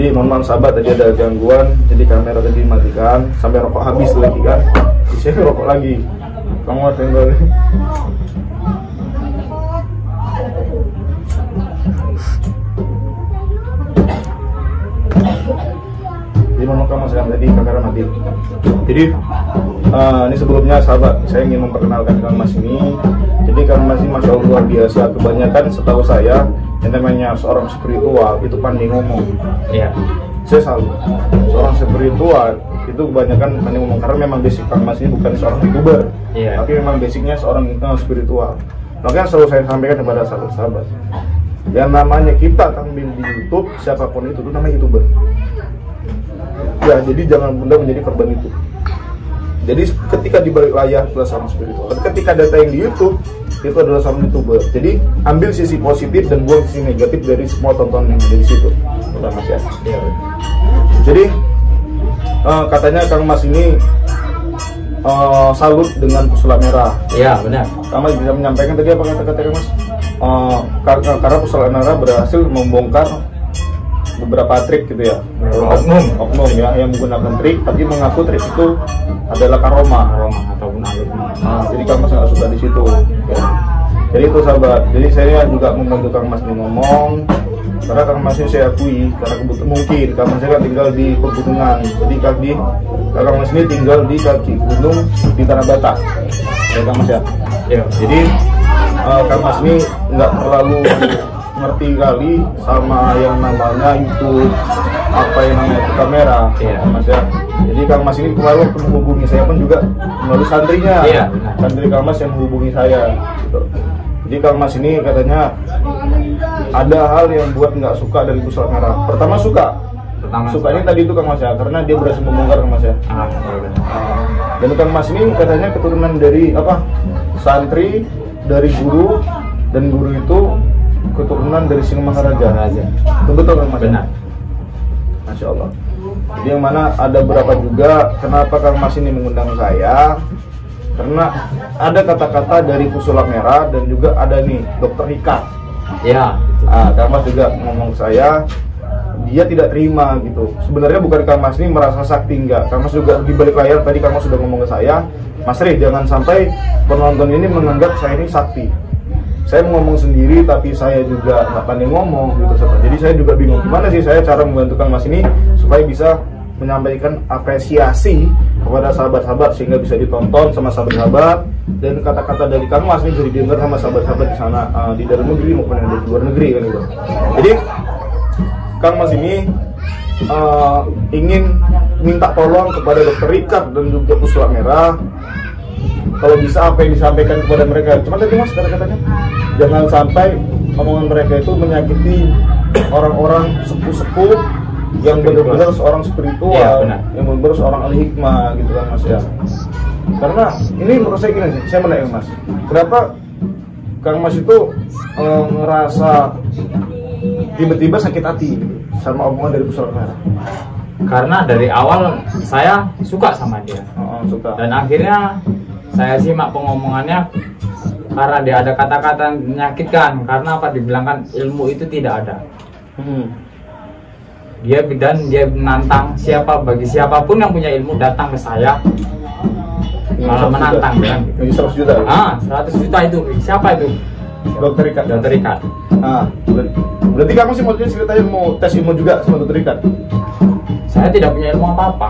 Jadi mohon maaf sahabat, tadi ada gangguan, jadi kamera tadi dimatikan sampai rokok habis lagi kan. Saya rokok lagi. Kamu harus tinggal. Jadi mohon maaf mas, tadi kamera mati. Jadi ini sebelumnya sahabat, saya ingin memperkenalkan Kang Mas ini. Jadi Kang Mas ini masya Allah luar biasa. Kebanyakan setahu saya yang namanya seorang spiritual itu pandai ngomong. Iya. Saya salut. Seorang spiritual itu kebanyakan pandai ngomong karena memang basic Kang Mas ini bukan seorang youtuber, tapi memang basicnya seorang spiritual. Makanya selalu saya sampaikan kepada sahabat-sahabat, yang namanya kita tampil di YouTube, siapapun itu namanya youtuber. Ya, jadi jangan bunda menjadi korban itu. Jadi ketika di balik layar adalah seorang spiritual, ketika data yang di YouTube itu adalah seorang youtuber. Jadi ambil sisi positif dan buang sisi negatif dari semua tontonan yang ada di situ. Udah Mas ya. Iya. Jadi katanya Kang Mas ini salut dengan Pusula Merah. Iya benar. Kang Mas bisa menyampaikan tadi apa kata-kata Kang Mas? Karena Pusula Merah berhasil membongkar beberapa trik gitu ya, oknum ya yang menggunakan trik tapi mengaku trik itu adalah karoma ataupun alif. Jadi Kang Mas nggak suka di situ ya. Jadi itu sahabat, jadi saya juga membantu Kang Mas ngomong karena Kang Mas ini saya akui karena kebetulan mungkin Kang Mas kan tinggal di pegunungan, jadi Kang Mas ini tinggal di kaki gunung di Tanah Batak ya Kang Mas ya. Jadi Kang Mas ini nggak terlalu ngerti kali sama yang namanya YouTube, apa yang namanya kamera, Mas ya. Jadi Kang Mas ini kemarin waktu menghubungi saya pun juga melalui santrinya, santri Kang Mas yang menghubungi saya. Gitu. Jadi Kang Mas ini katanya ada hal yang buat nggak suka dari Pusula Merah. Pertama sukanya tadi itu Kang Mas ya, karena dia berhasil membongkar Kang Mas ya. Dan Kang Mas ini katanya keturunan dari apa? Santri, dari guru, dan guru itu keturunan dari Singamangaraja. Betul Kang Mas? Benar. Masya Allah. Jadi yang mana ada berapa juga kenapa Kang Mas ini mengundang saya? Karena ada kata-kata dari Pusula Merah dan juga ada nih Dokter Hika. Iya. Kang Mas juga ngomong ke saya, dia tidak terima gitu. Sebenarnya bukan Kang Mas ini merasa sakti, enggak. Kang Mas juga di balik layar tadi Kang Mas sudah ngomong ke saya, Mas Ri, jangan sampai penonton ini menganggap saya ini sakti. Saya ngomong sendiri tapi saya juga nggak pandai ngomong gitu. Jadi saya juga bingung gimana sih saya cara membantu Kang Mas ini supaya bisa menyampaikan apresiasi kepada sahabat-sahabat sehingga bisa ditonton sama sahabat-sahabat dan kata-kata dari Kang Mas ini bisa didengar sama sahabat-sahabat di sana di dalam negeri maupun yang di luar negeri kan gitu. Jadi Kang Mas ini ingin minta tolong kepada Dokter Richard dan juga Pusula Merah, kalau bisa apa yang disampaikan kepada mereka. Cuma tadi Mas kata-katanya jangan sampai omongan mereka itu menyakiti orang-orang sepuh-sepuh yang benar-benar seorang spiritual, yang benar-benar seorang ahli hikmah gitu kan Mas ya. Karena ini menurut saya gini sih, saya menanya Mas, kenapa Kang Mas itu ngerasa tiba-tiba sakit hati sama omongan dari Pusula Merah? Karena dari awal saya suka sama dia, suka. Dan akhirnya saya simak pengomongannya karena dia ada kata-kata yang menyakitkan. Karena apa, dibilangkan ilmu itu tidak ada. Dia menantang bagi siapapun yang punya ilmu datang ke saya, malah menantang kan gitu. 100 juta. 100 juta itu siapa itu? Dokter Richard. Berarti kamu sih maksudnya ceritanya mau tes ilmu juga sama Dokter Richard? Saya tidak punya ilmu apa-apa.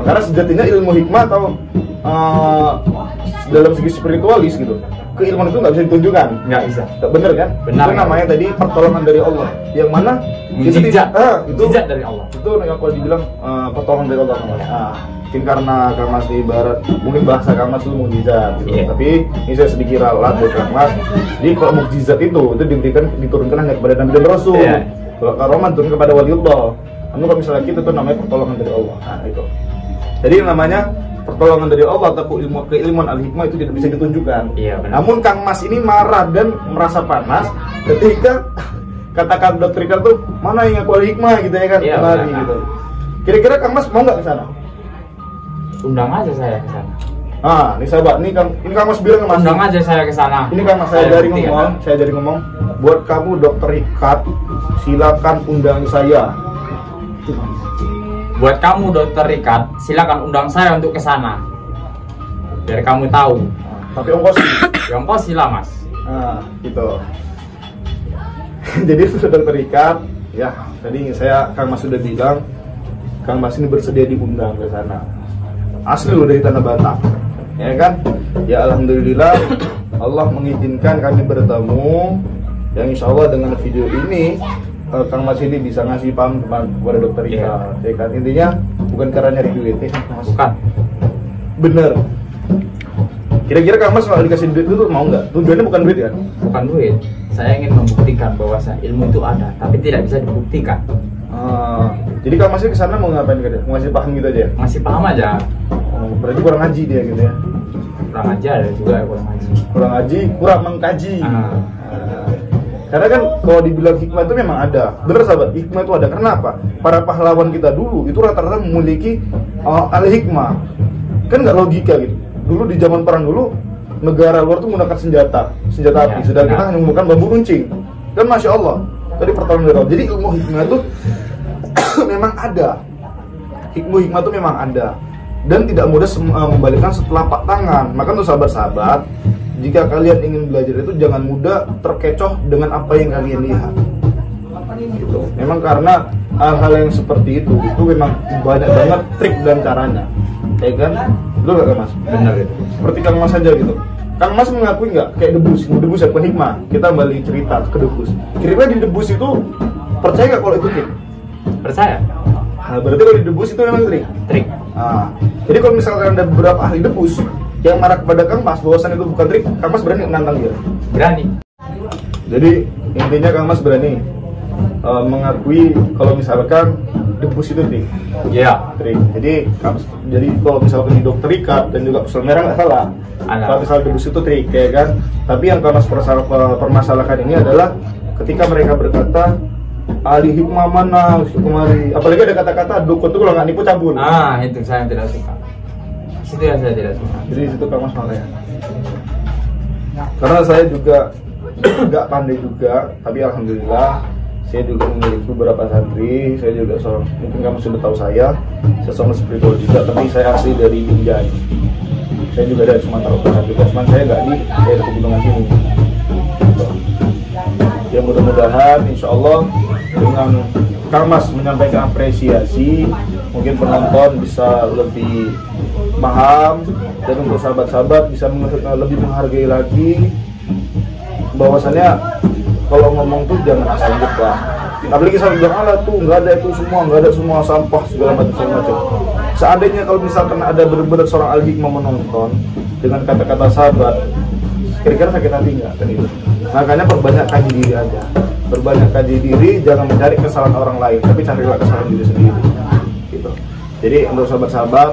Karena sejatinya ilmu hikmah atau dalam segi spiritualis gitu, keilmuan itu nggak bisa ditunjukkan. Nggak bisa. Bener kan? Benar. Itu namanya tadi pertolongan dari Allah. Yang mana mujizat. Itu mujizat dari Allah. Itu yang kalau dibilang pertolongan dari Allah. Mungkin karena Kang Mas ibarat, mungkin bahasa Kang Mas itu mujizat gitu. Tapi ini saya sedikit ralat buat Kang Mas. Jadi kalau mujizat itu diturunkan hanya kepada Nabi dan Rasul. Kalau karomah turun kepada waliullah. Namun kalau misalnya kita itu namanya pertolongan dari Allah. Itu. Jadi yang namanya pertolongan dari Allah atau keilmuan al-hikmah itu tidak bisa ditunjukkan. Namun Kang Mas ini marah dan merasa panas ketika kata-kata Dokter Richard tuh mana yang aku al-hikmah gitu ya kan, kembali gitu. Kira-kira Kang Mas mau nggak ke sana? Undang aja saya ke sana. Ini sahabat, ini Kang Mas bilang ke Mas. Undang aja saya ke sana. Ini Kang Mas saya dari ngomong, buat kamu Dokter Richard, silakan undang saya. Buat kamu dokter Rikat, silakan undang saya untuk ke sana. Biar kamu tahu. Tapi ongkos. Ongkos lah mas. Nah, gitu. Jadi itu dokter Rikat, ya. Tadi Kang Mas sudah bilang, Kang Mas ini bersedia diundang ke sana. Asli loh dari Tanah Batak, ya kan? Ya alhamdulillah, Allah mengizinkan kami bertemu. Yang insya Allah dengan video ini Kang Mas ini bisa ngasih paham kepada dokter Rikat. Ya kan? Intinya bukan karena nyari duit, Mas. Bukan. Bener. Kira-kira Kang Mas kalau dikasih duit itu mau nggak? Tujuannya bukan duit ya? Bukan duit. Saya ingin membuktikan bahwa ilmu itu ada, tapi tidak bisa dibuktikan. Jadi Kang Mas ke sana mau ngapain gitu? Mau ngasih paham gitu aja? Masih paham aja. Berarti kurang ngaji dia gitu ya? Kurang aja ada juga kurang ngaji. Kurang ngaji, kurang mengkaji. Karena kan kalau dibilang hikmah itu memang ada. Bener sahabat, hikmah itu ada. Karena apa? Para pahlawan kita dulu itu rata-rata memiliki al-hikmah. Kan nggak logika gitu. Dulu di zaman perang dulu, negara luar tuh menggunakan senjata api. Sedangkan kita hanya menggunakan bambu runcing. Kan Masya Allah, tadi pertolongan dari. Jadi ilmu hikmah itu memang ada. Ilmu hikmah itu memang ada. Dan tidak mudah membalikkan setelapak tangan. Maka untuk sahabat-sahabat, jika kalian ingin belajar itu jangan mudah terkecoh dengan apa yang kalian lihat. Gitu. Memang karena hal-hal yang seperti itu memang banyak banget trik dan caranya, ya kan? Betul nggak Kang Mas? Benar itu. Seperti Kang Mas aja gitu. Kang Mas mengakui nggak kayak debus ya penhikmah. Kita balik cerita ke debus. Kira-kira di debus itu percaya nggak kalau itu trik? Percaya. Nah, berarti kalau di debus itu memang trik. Trik. Nah, jadi kalau misalkan ada beberapa ahli debus yang marah kepada Kang Mas bahwasan itu bukan trik, Kang Mas berani menantang dia? Berani. Jadi intinya Kang Mas berani mengakui kalau misalkan debus itu trik. Iya. Trik. Jadi kalau misalkan di dokter Rikat dan juga Pusat Merah nggak salah. Kalau misalkan debus itu trik, ya kan? Tapi yang Kang Mas permasalahkan ini adalah ketika mereka berkata ahli hikmah mana kemari, apalagi ada kata-kata dukun tuh kalau nggak nipu cabul. Itu saya tidak suka. Itu yang saya tidak suka. Jadi itu Kang Mas malah ya. Karena saya juga nggak pandai juga, tapi alhamdulillah saya juga memiliki beberapa santri. Saya juga mungkin kamu sudah tahu saya seorang spiritual juga, tapi saya asli dari Binjai. Saya juga dari Sumatera Utara juga, cuman saya nggak di daerah pegunungan sini. Ya mudah-mudahan insya Allah dengan Kang Mas menyampaikan apresiasi, mungkin penonton bisa lebih paham, dan untuk sahabat-sahabat bisa lebih menghargai lagi bahwasannya kalau ngomong tuh jangan asal jebak. Apalagi saya bilang ala tuh nggak ada semua sampah segala macam. Seandainya kalau misalkan ada benar-benar seorang al-hikmah menonton dengan kata-kata sahabat, kira-kira sakit hati nggak kan itu? Makanya perbanyak kaji diri aja. Berbanyak kaji diri, jangan mencari kesalahan orang lain, tapi carilah kesalahan diri sendiri. Gitu. Jadi untuk sahabat-sahabat,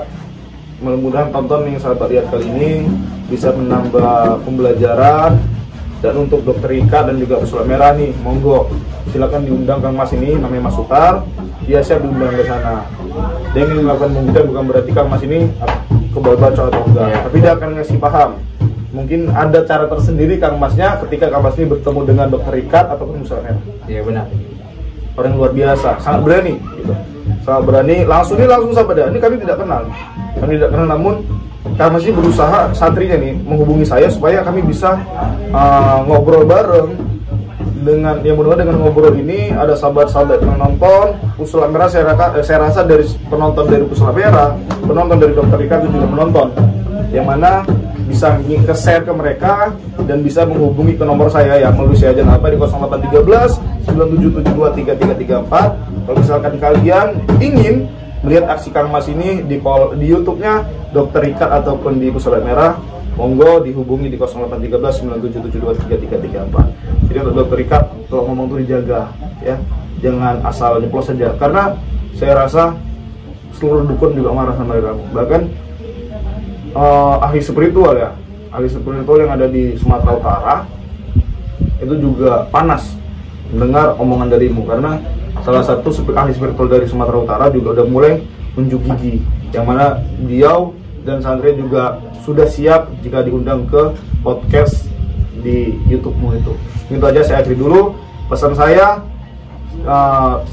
mudah-mudahan tonton yang sahabat lihat kali ini bisa menambah pembelajaran. Dan untuk dokter Rikat dan juga Pusat Merah nih, monggo silakan diundang Kang Mas ini, namanya Mas Sutar, dia siap diundang ke sana. Dia ingin melakukan pembuktian, bukan berarti Kang Mas ini kebal-baca atau enggak, tapi dia akan ngasih paham. Mungkin ada cara tersendiri Kang Masnya ketika Kang Mas ini bertemu dengan dokter Rikat ataupun Pusat Merah. Iya benar. Orang luar biasa, sangat berani gitu. Sangat berani, langsung sahabat. Ini kami tidak kenal. Namun Kang Mas ini berusaha santrinya nih menghubungi saya supaya kami bisa ngobrol bareng dengan yang mudah-mudahan dengan ngobrol ini ada sahabat-sahabat yang nonton Pusat Merah. Saya rasa dari penonton dari Pusat Merah, penonton dari dokter Rikat itu juga menonton, yang mana bisa share ke mereka dan bisa menghubungi ke nomor saya yang melalui saya aja apa di 0813 9772 3334. Kalau misalkan kalian ingin melihat aksi Kang Mas ini di YouTube-nya Dokter Rikat ataupun di Pusat Merah, monggo dihubungi di 0813 9772 3334. Jadi untuk Dokter Rikat kalau ngomong tuh dijaga ya, jangan asal nyeplos saja, karena saya rasa seluruh dukun juga marah sama kamu. Bahkan ahli spiritual yang ada di Sumatera Utara itu juga panas mendengar omongan darimu, karena salah satu ahli spiritual dari Sumatera Utara juga udah mulai unjuk gigi, yang mana dia dan santri juga sudah siap jika diundang ke podcast di YouTube-mu itu. Itu aja, saya akhiri dulu pesan saya.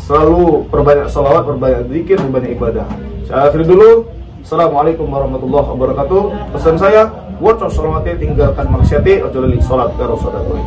selalu perbanyak sholawat, perbanyak zikir, perbanyak ibadah. Saya akhiri dulu. Assalamualaikum warahmatullahi wabarakatuh. Pesan saya, waco sholawatnya tinggalkan maksiatnya, ojo lali sholat karo sedekah.